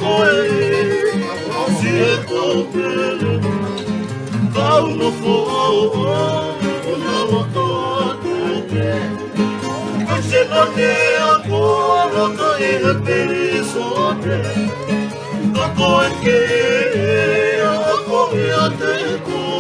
koe si e kopele kau no fo'o una moto atuke kasi nane ako roka i he perisote kako e ke ako i a te koe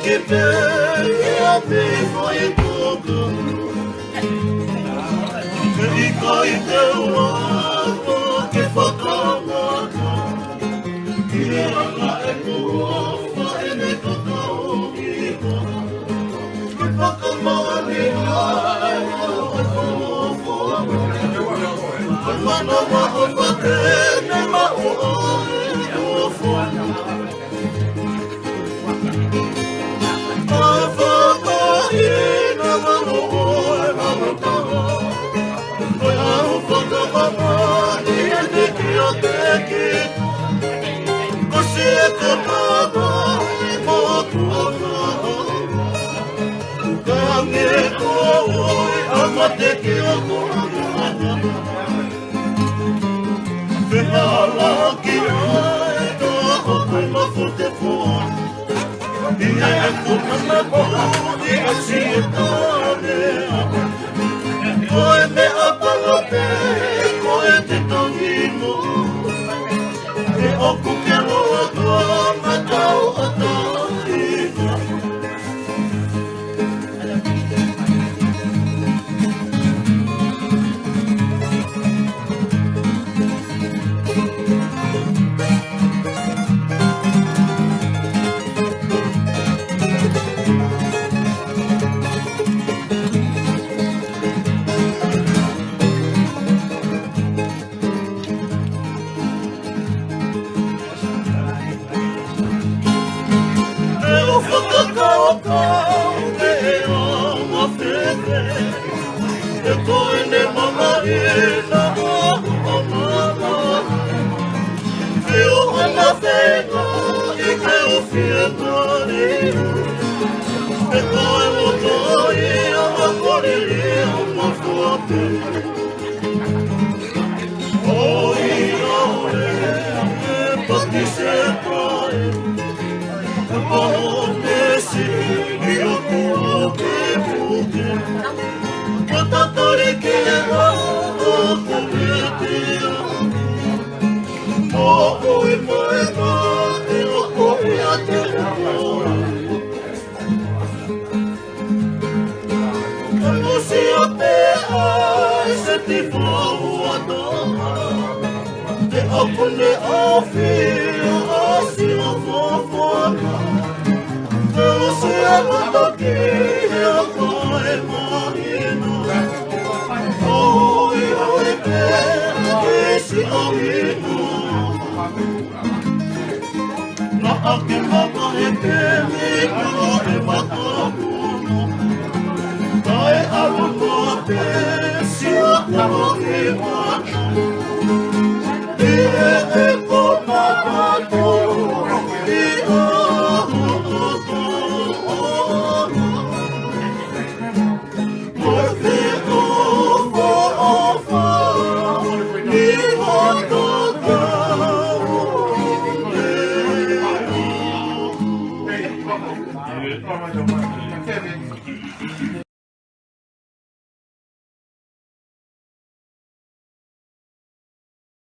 Que pega me foi todo que dico e teu lado que falta nada que ela é tua e me toca o vivo que falta mani ai mano ma o patene ma o